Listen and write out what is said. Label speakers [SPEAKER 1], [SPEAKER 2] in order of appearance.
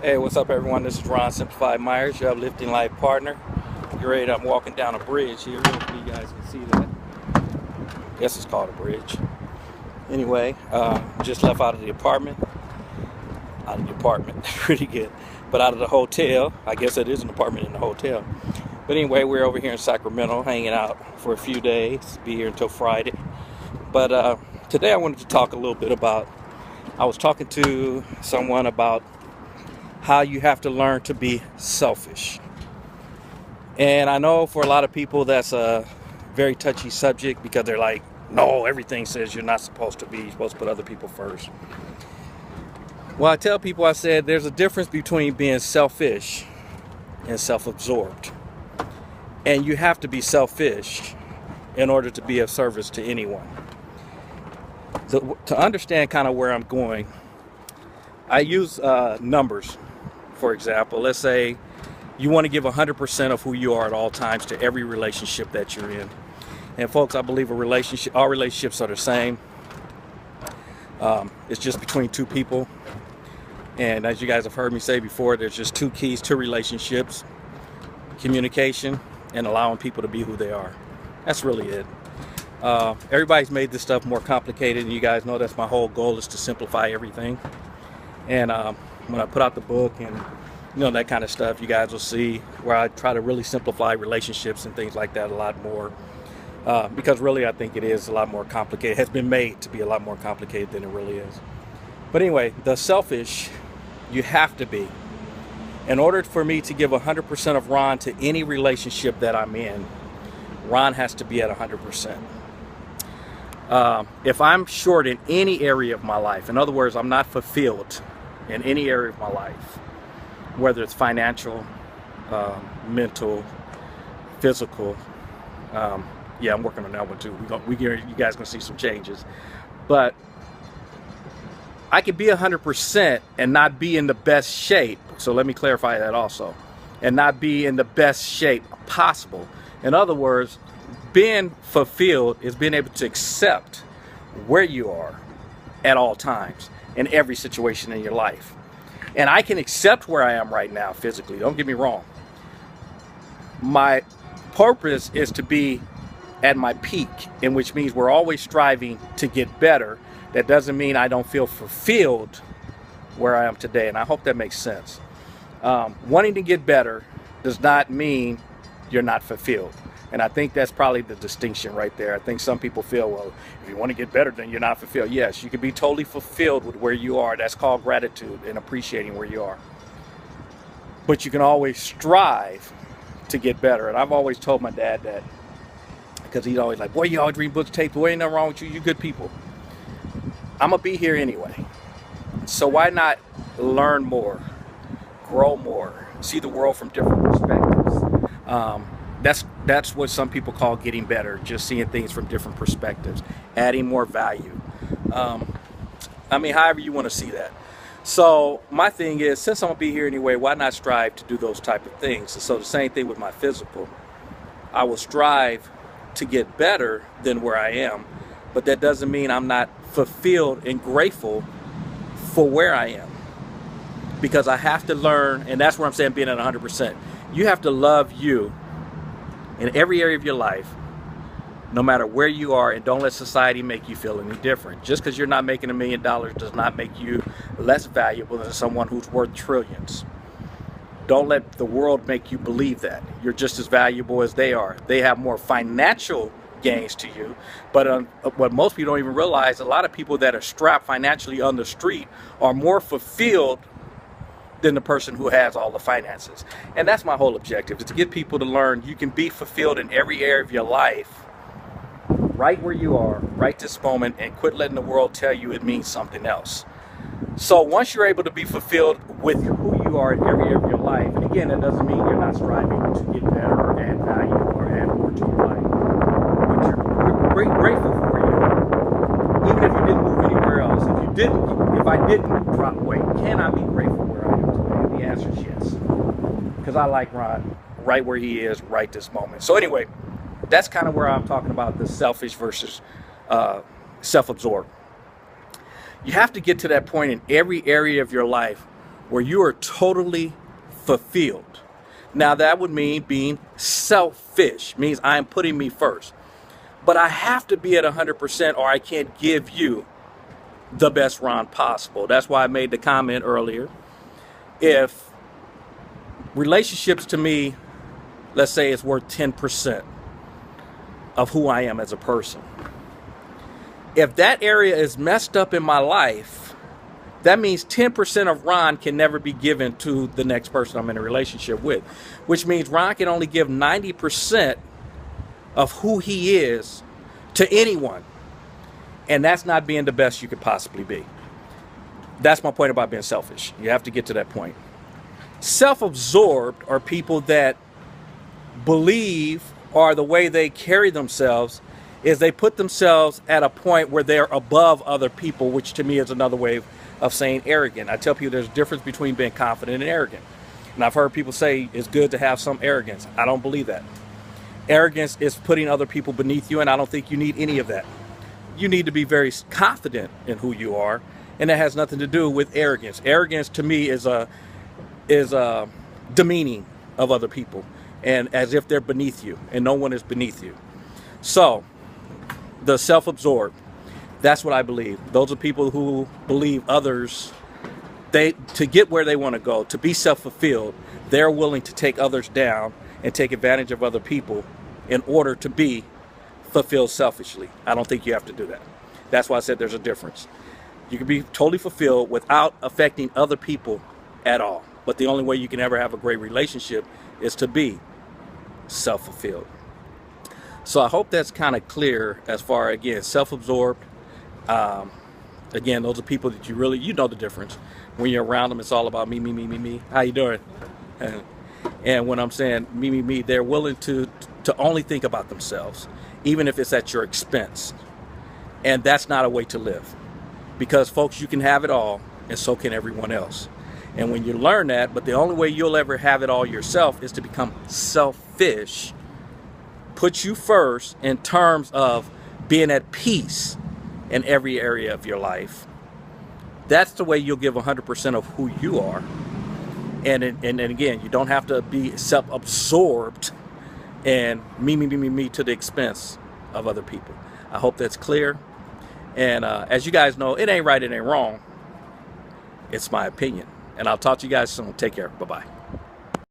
[SPEAKER 1] Hey, what's up, everyone? This is Ron Simplified Myers, your uplifting life partner. I'm walking down a bridge here. Hopefully, you guys can see that. I guess it's called a bridge. Anyway, just left out of the apartment. Pretty good. But out of the hotel. I guess it is an apartment in the hotel. But anyway, we're over here in Sacramento hanging out for a few days. Be here until Friday. But today I wanted to talk a little bit about, I was talking to someone about how you have to learn to be selfish. And I know for a lot of people that's a very touchy subject because they're like, no, everything says you're not supposed to be. You're supposed to put other people first. Well, I tell people, I said, there's a difference between being selfish and self-absorbed. And you have to be selfish in order to be of service to anyone. To understand kind of where I'm going, I use numbers. For example, let's say you want to give 100% of who you are at all times to every relationship that you're in. And folks, I believe all relationships are the same. It's just between two people. And as you guys have heard me say before, there's just two keys to relationships: communication and allowing people to be who they are. That's really it. Everybody's made this stuff more complicated, and you guys know that's my whole goal, is to simplify everything. And when I put out the book and that kind of stuff, you guys will see where I try to really simplify relationships and things like that a lot more, because really I think it is a lot more complicated. It has been made to be a lot more complicated than it really is. But anyway, the selfish, you have to be. In order for me to give 100% of Ron to any relationship that I'm in, Ron has to be at 100%. If I'm short in any area of my life, in other words, I'm not fulfilled in any area of my life, whether it's financial, mental, physical. Yeah, I'm working on that one too. You guys gonna see some changes, but I could be 100% and not be in the best shape. So let me clarify that also, and not be in the best shape possible. In other words, being fulfilled is being able to accept where you are at all times in every situation in your life. And I can accept where I am right now physically, don't get me wrong. My purpose is to be at my peak, in which means we're always striving to get better. That doesn't mean I don't feel fulfilled where I am today, and I hope that makes sense. Wanting to get better does not mean you're not fulfilled. And I think that's probably the distinction right there. I think some people feel, well, if you want to get better, then you're not fulfilled. Yes, you can be totally fulfilled with where you are. That's called gratitude and appreciating where you are. But you can always strive to get better. And I've always told my dad that, because he's always like, boy, you always read books, tapes. Boy, ain't nothing wrong with you. You good people. I'm going to be here anyway. So why not learn more, grow more, see the world from different perspectives? That's what some people call getting better, just seeing things from different perspectives, adding more value. However you want to see that. So my thing is, since I'm going to be here anyway, why not strive to do those type of things? So the same thing with my physical. I will strive to get better than where I am, but that doesn't mean I'm not fulfilled and grateful for where I am. Because I have to learn, and that's where I'm saying being at 100%. You have to love you in every area of your life, no matter where you are, and don't let society make you feel any different. Just because you're not making $1 million does not make you less valuable than someone who's worth trillions. Don't let the world make you believe that. You're just as valuable as they are. They have more financial gains to you, but what most people don't even realize, a lot of people that are strapped financially on the street are more fulfilled than the person who has all the finances. And that's my whole objective, is to get people to learn you can be fulfilled in every area of your life, right where you are, right this moment, and quit letting the world tell you it means something else. So once you're able to be fulfilled with who you are in every area of your life, and again, that doesn't mean you're not striving to get better or add value or add more to your life, but you're grateful for where you are. Even if you didn't move anywhere else, if I didn't drop weight, can I be grateful where I am today? And the answer is yes. Because I like Ron right where he is right this moment. So anyway, that's kind of where I'm talking about the selfish versus self-absorbed. You have to get to that point in every area of your life where you are totally fulfilled. Now that would mean being selfish, means I am putting me first. But I have to be at 100% or I can't give you the best Ron possible. That's why I made the comment earlier. If relationships to me, let's say it's worth 10% of who I am as a person. If that area is messed up in my life, that means 10% of Ron can never be given to the next person I'm in a relationship with, which means Ron can only give 90% of who he is to anyone. And that's not being the best you could possibly be. That's my point about being selfish. You have to get to that point. Self-absorbed are people that believe, or the way they carry themselves is they put themselves at a point where they're above other people, which to me is another way of saying arrogant. I tell people there's a difference between being confident and arrogant. And I've heard people say it's good to have some arrogance. I don't believe that. Arrogance is putting other people beneath you, and I don't think you need any of that. You need to be very confident in who you are, and that has nothing to do with arrogance. Arrogance to me is a demeaning of other people, and as if they're beneath you, and no one is beneath you. So, the self-absorbed, that's what I believe. Those are people who believe others, to get where they want to go, to be self-fulfilled, they're willing to take others down and take advantage of other people in order to be fulfilled selfishly. I don't think you have to do that. That's why I said there's a difference. You can be totally fulfilled without affecting other people at all. But the only way you can ever have a great relationship is to be self-fulfilled. So I hope that's kind of clear as far, again, self-absorbed. Again, those are people that you know the difference. When you're around them, it's all about me, me, me, me, me. How you doing? And when I'm saying me, me, me, they're willing to only think about themselves, even if it's at your expense. And that's not a way to live. Because, folks, you can have it all, and so can everyone else. And when you learn that, but the only way you'll ever have it all yourself is to become selfish, put you first in terms of being at peace in every area of your life. That's the way you'll give 100% of who you are. And again, you don't have to be self-absorbed and me to the expense of other people. I hope that's clear. And as you guys know, it ain't right, it ain't wrong. It's my opinion. And I'll talk to you guys soon. Take care. Bye-bye.